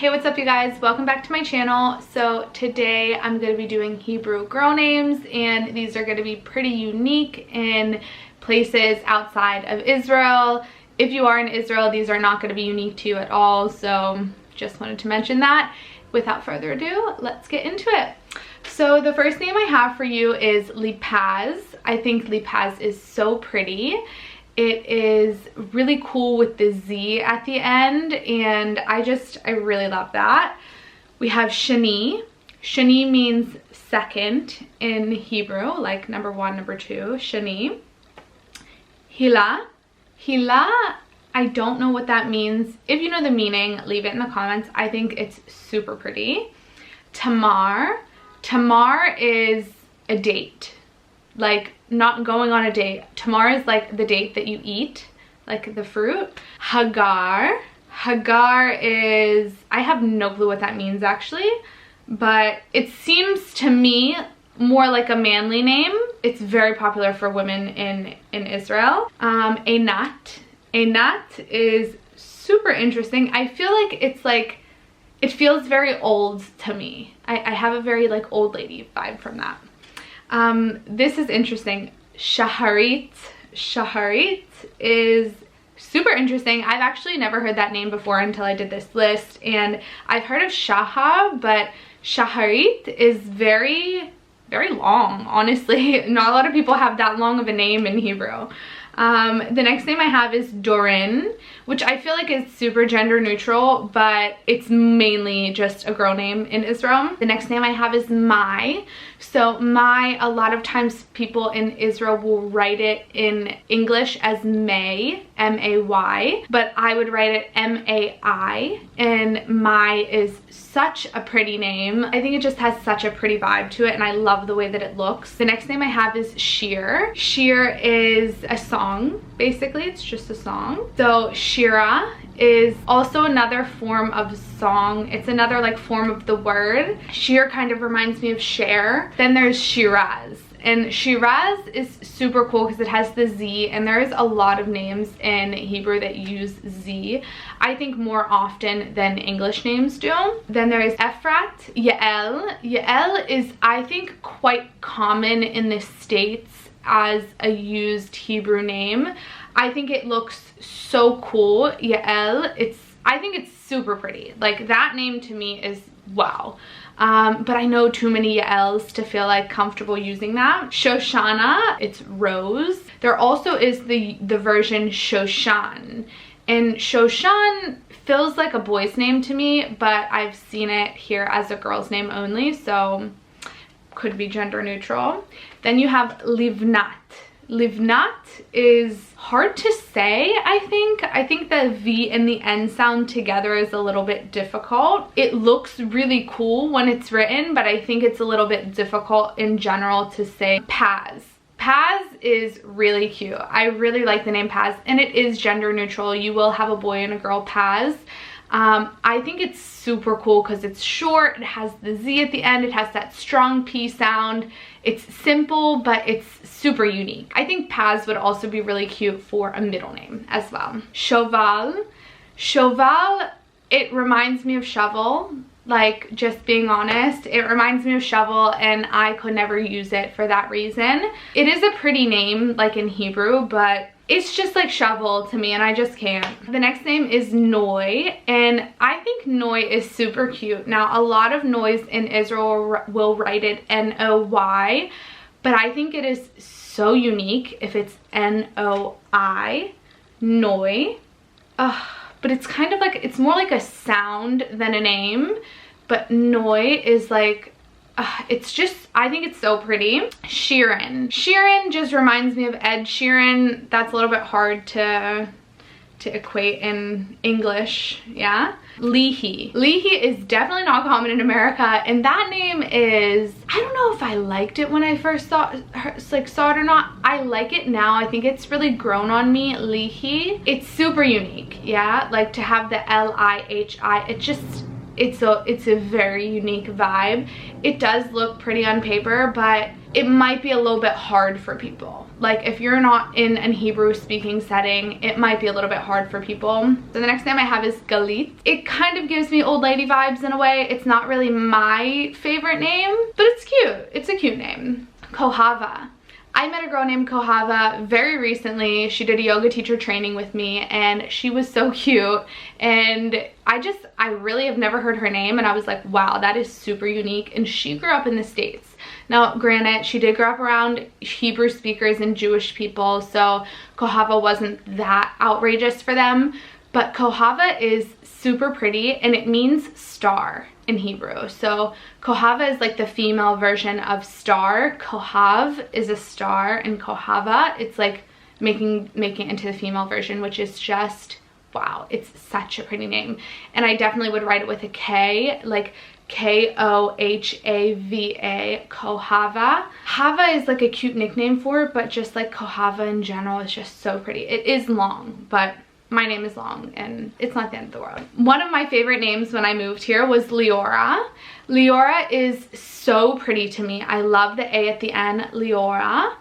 Hey, what's up you guys? Welcome back to my channel. So today I'm going to be doing Hebrew girl names, and these are going to be pretty unique in places outside of Israel. If you are in Israel, these are not going to be unique to you at all, so just wanted to mention that. Without further ado, let's get into it. So the first name I have for you is Lipaz. I think Lipaz is so pretty. It is really cool with the Z at the end, and I really love that. We have Shani. Shani means second in Hebrew, like number one, number two, Shani. Hila. Hila, I don't know what that means. If you know the meaning, leave it in the comments. I think it's super pretty. Tamar. Tamar is a date. Like, not going on a date. Tamar is like the date that you eat, like the fruit. Hagar. Hagar is, I have no clue what that means actually, but it seems to me more like a manly name. It's very popular for women in Israel. Einat. Einat is super interesting. I feel like it feels very old to me. I have a very like old lady vibe from that. This is interesting. Shaharit. Shaharit is super interesting. I've actually never heard that name before until I did this list, and I've heard of Shaha, but Shaharit is very long, honestly. Not a lot of people have that long of a name in Hebrew. The next name I have is Dorin, which I feel like is super gender neutral, but it's mainly just a girl name in Israel. The next name I have is Mai. So Mai, a lot of times people in Israel will write it in English as May, M-A-Y, but I would write it M-A-I, and Mai is such a pretty name. I think it just has such a pretty vibe to it, and I love the way that it looks. The next name I have is Shir. Shir is a song, basically. It's just a song. So Shira is also another form of song. It's another like form of the word. Shir kind of reminds me of share. Then there's Shiraz. And Shiraz is super cool because it has the Z, and there's a lot of names in Hebrew that use Z, I think more often than English names do. Then there is Efrat. Yael. Yael is, I think, quite common in the States as a used Hebrew name. I think it looks so cool. Yael, I think it's super pretty. Like, that name to me is wow. But I know too many Yaels to feel like comfortable using that. Shoshana, it's rose. There also is the version Shoshan, and Shoshan feels like a boy's name to me, but I've seen it here as a girl's name only, so could be gender neutral. Then you have Livnat. Livnat is hard to say, I think. I think the V and the N sound together is a little bit difficult. It looks really cool when it's written, but I think it's a little bit difficult in general to say. Paz. Paz is really cute. I really like the name Paz, and it is gender neutral. You will have a boy and a girl Paz. I think it's super cool because it's short, it has the Z at the end, it has that strong P sound. It's simple, but it's super unique. I think Paz would also be really cute for a middle name as well. Shoval. Shoval, it reminds me of shovel. Like, just being honest, it reminds me of shovel, and I could never use it for that reason. It is a pretty name, like in Hebrew, but it's just like shovel to me, and I just can't. The next name is Noy, and I think Noy is super cute. Now, a lot of Noys in Israel will write it N-O-Y, but I think it is so unique if it's N-O-I, Noy. But it's kind of like, it's more like a sound than a name, but Noy is like, it's just, I think it's so pretty. Shirin. Shirin just reminds me of Ed Sheeran. That's a little bit hard to equate in English, yeah? Lihi. Lihi is definitely not common in America, and that name is, I don't know if I liked it when I first saw it or not. I like it now. I think it's really grown on me. Lihi. It's super unique, yeah? Like, to have the L-I-H-I, it's a very unique vibe. It does look pretty on paper, but it might be a little bit hard for people. Like if you're not in an Hebrew speaking setting, it might be a little bit hard for people. So the next name I have is Galit. It kind of gives me old lady vibes in a way. It's not really my favorite name, but it's cute. It's a cute name. Kohava. I met a girl named Kohava very recently. She did a yoga teacher training with me and she was so cute, and I really have never heard her name, and I was like, wow, that is super unique. And she grew up in the States. Now granted, she did grow up around Hebrew speakers and Jewish people, so Kohava wasn't that outrageous for them, but Kohava is super pretty and it means star in Hebrew. So Kohava is like the female version of star. Kohav is a star, and Kohava, it's like making it into the female version, which is just, wow, it's such a pretty name. And I definitely would write it with a K, like Kohava. Kohava. Hava is like a cute nickname for it, but just like Kohava in general is just so pretty. It is long, but my name is long and it's not the end of the world. One of my favorite names when I moved here was Liora. Liora is so pretty to me. I love the A at the end, Liora.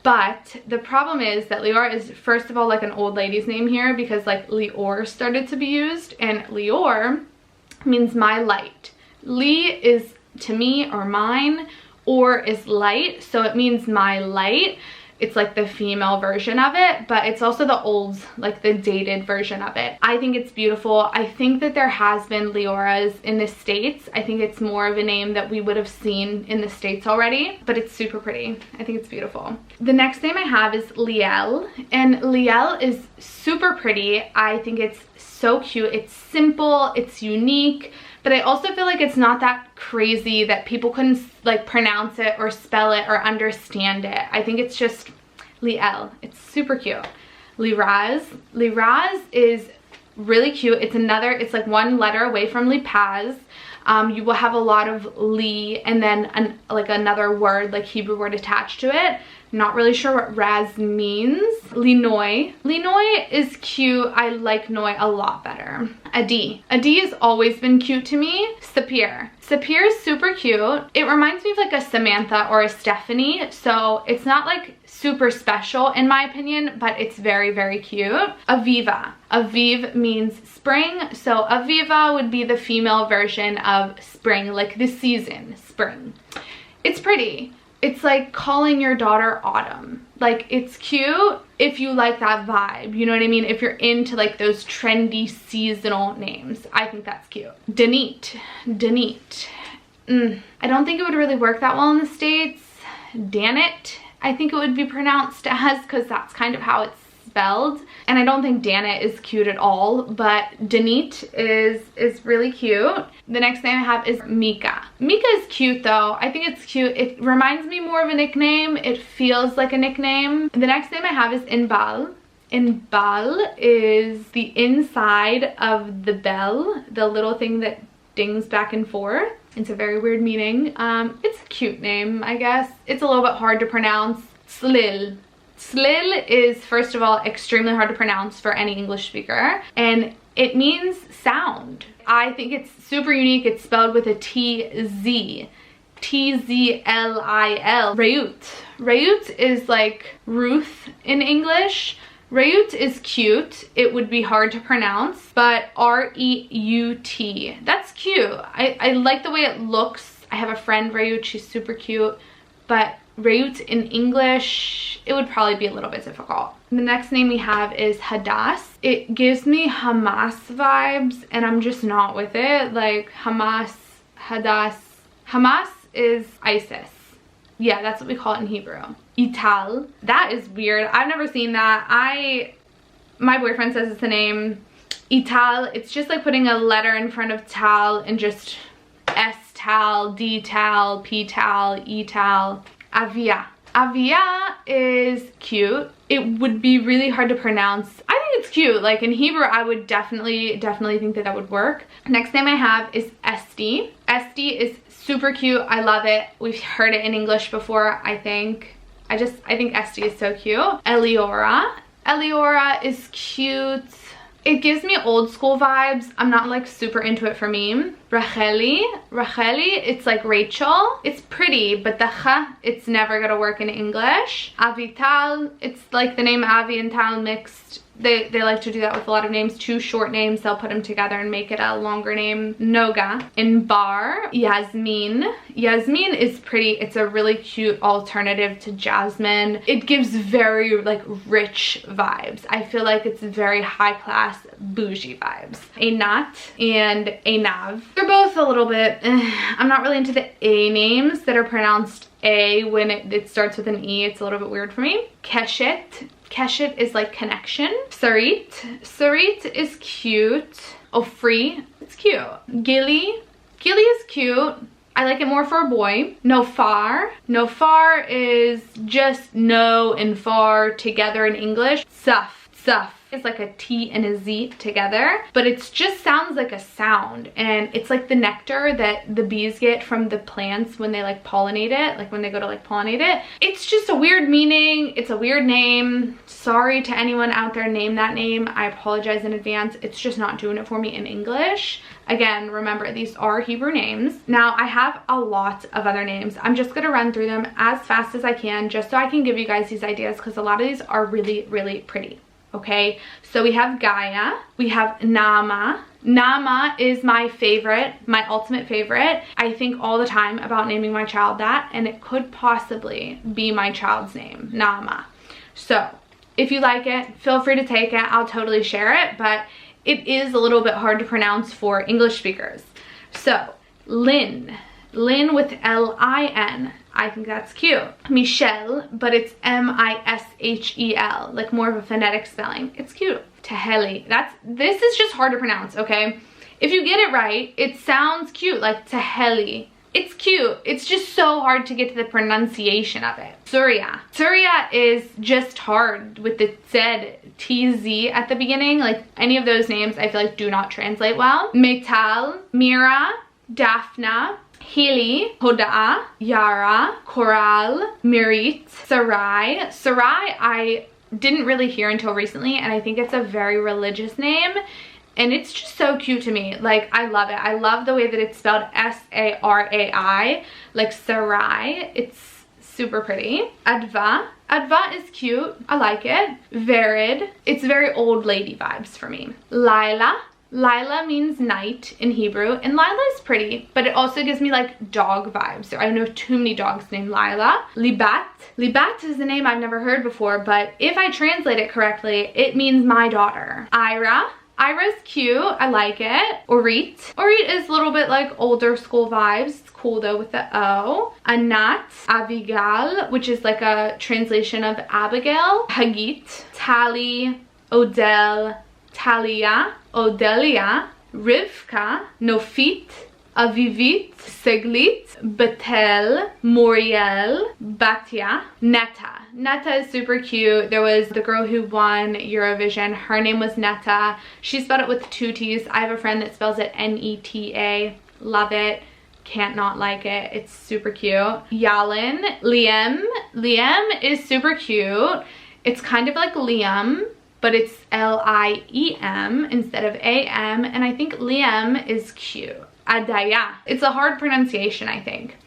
But the problem is that Liora is, first of all, like an old lady's name here, because like Lior started to be used, and Lior means my light. Li is to me or mine, or is light, so it means my light. It's like the female version of it, but it's also the old, like the dated version of it. I think it's beautiful. I think that there has been Leoras in the States. I think it's more of a name that we would have seen in the States already, but it's super pretty. I think it's beautiful. The next name I have is Liel, and Liel is super pretty. I think it's so cute. It's simple, it's unique, but I also feel like it's not that crazy that people couldn't like pronounce it or spell it or understand it. I think it's just Liel. It's super cute. Liraz. Liraz is really cute. It's like one letter away from Lipaz. You will have a lot of Li and then like another word, like Hebrew word attached to it. Not really sure what Raz means. Linoy. Linoy is cute. I like Noy a lot better. Adi. Adi has always been cute to me. Sapir. Sapir is super cute. It reminds me of like a Samantha or a Stephanie. So it's not like super special in my opinion, but it's very, very cute. Aviva. Aviv means spring. So Aviva would be the female version of spring, like the season, spring. It's pretty. It's like calling your daughter Autumn. Like, it's cute if you like that vibe, you know what I mean? If you're into like those trendy seasonal names, I think that's cute. Danit. Danit. I don't think it would really work that well in the States. Danit, I think it would be pronounced as, because that's kind of how it's spelled. And I don't think Danit is cute at all, but Danit is really cute. The next name I have is Mika. Mika is cute though. I think it's cute. It reminds me more of a nickname. It feels like a nickname. The next name I have is Inbal. Inbal is the inside of the bell, the little thing that dings back and forth. It's a very weird meaning. It's a cute name, I guess. It's a little bit hard to pronounce. Slil. Slil is, first of all, extremely hard to pronounce for any English speaker, and it means sound. I think it's super unique. It's spelled with a T-Z. T-Z-L-I-L. Reut. Reut is like Ruth in English. Reut is cute. It would be hard to pronounce, but R-E-U-T. That's cute. I like the way it looks. I have a friend, Reut. She's super cute, but Reut in English, it would probably be a little bit difficult. The next name we have is Hadas. It gives me Hamas vibes, and I'm just not with it. Like Hamas, Hadas. Hamas is ISIS. Yeah, that's what we call it in Hebrew. Ital. That is weird. I've never seen that. My boyfriend says it's the name Ital. It's just like putting a letter in front of tal and just S-tal, D-tal, P-tal, E-tal. Avia. Avia is cute. It would be really hard to pronounce. I think it's cute. Like in Hebrew, I would definitely think that would work. Next name I have is Esti. Esti is super cute. I love it. We've heard it in English before, I think. I think Esti is so cute. Eliora. Eliora is cute. It gives me old school vibes. I'm not like super into it for me. Racheli, it's like Rachel. It's pretty, but the ch, it's never gonna work in English. Avital, it's like the name Avi and Tal mixed. They like to do that with a lot of names. Two short names, they'll put them together and make it a longer name. Noga. In Bar, Yasmin. Yasmin is pretty. It's a really cute alternative to Jasmine. It gives very like rich vibes. I feel like it's very high class, bougie vibes. Einat and Einav. They're both a little bit, I'm not really into the A names that are pronounced A when it starts with an E. It's a little bit weird for me. Keshet. Keshet is like connection. Sarit is cute. Ofri, it's cute. Gili is cute. I like it more for a boy. Nofar is just no and far together in English. Suf is like a T and a Z together, but it just sounds like a sound, and it's like the nectar that the bees get from the plants when they like pollinate it, like when they go to like pollinate it. It's just a weird meaning. It's a weird name. Sorry to anyone out there named that name. I apologize in advance. It's just not doing it for me in English. Again, remember, these are Hebrew names. Now, I have a lot of other names. I'm just gonna run through them as fast as I can just so I can give you guys these ideas, because a lot of these are really, really pretty. Okay, so we have Gaia, we have Nama. Nama is my favorite, my ultimate favorite. I think all the time about naming my child that, and it could possibly be my child's name, Nama. So if you like it, feel free to take it. I'll totally share it, but it is a little bit hard to pronounce for English speakers. So Lin with L-I-N. I think that's cute. Michelle, but it's M-I-S-H-E-L, like more of a phonetic spelling. It's cute. Teheli. This is just hard to pronounce, okay? If you get it right, it sounds cute, like Teheli. It's cute. It's just so hard to get to the pronunciation of it. Surya. Surya is just hard with the Z, T-Z at the beginning. Like any of those names I feel like do not translate well. Metal, Mira, Daphna, Hili, Hoda, Yara, Coral, Mirit, Sarai. Sarai I didn't really hear until recently, and I think it's a very religious name, and it's just so cute to me. Like, I love it. I love the way that it's spelled S-A-R-A-I, like Sarai. It's super pretty. Adva is cute. I like it. Verid. It's very old lady vibes for me. Lila means night in Hebrew, and Lila is pretty, but it also gives me like dog vibes. So I know too many dogs named Lila. Libat is a name I've never heard before, but if I translate it correctly, it means my daughter. Ira's cute. I like it. Orit is a little bit like older school vibes. It's cool though with the O. Anat, Avigal, which is like a translation of Abigail. Hagit, Tali, Odell, Talia, Odelia, Rivka, Nofit, Avivit, Seglit, Betel, Moriel, Batya, Netta. Netta is super cute. There was the girl who won Eurovision. Her name was Netta. She spelled it with 2 T's. I have a friend that spells it N-E-T-A. Love it. Can't not like it. It's super cute. Yalin, Liam is super cute. It's kind of like Liam, but it's L-I-E-M instead of A-M, and I think Liam is cute. Adaya. It's a hard pronunciation, I think.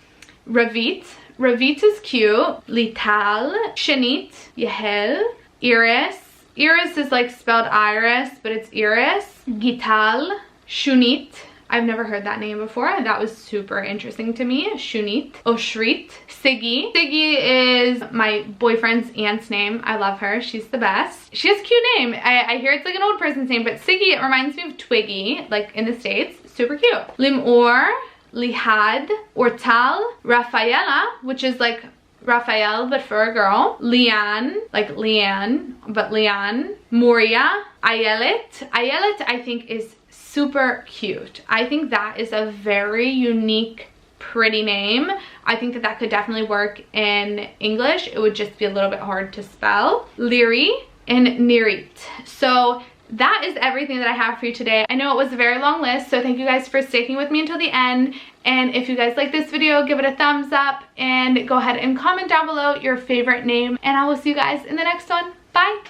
Ravit is cute. Lital. Shanit. Yael. Iris is like spelled iris, but it's iris. Gital. Shunit. I've never heard that name before. That was super interesting to me. Shunit. Oshrit. Siggy. Siggy is my boyfriend's aunt's name. I love her. She's the best. She has a cute name. I hear it's like an old person's name, but Siggy, it reminds me of Twiggy, like in the States. Super cute. Limor. Lihad. Ortal. Rafaela, which is like Raphael, but for a girl. Lian, like Leanne, but Lian. Moria. Ayelet. Ayelet, I think, is super cute. I think that is a very unique, pretty name. I think that could definitely work in English. It would just be a little bit hard to spell. Liri and Nirit. So that is everything that I have for you today. I know it was a very long list, so thank you guys for sticking with me until the end. And if you guys like this video, give it a thumbs up and go ahead and comment down below your favorite name. And I will see you guys in the next one. Bye!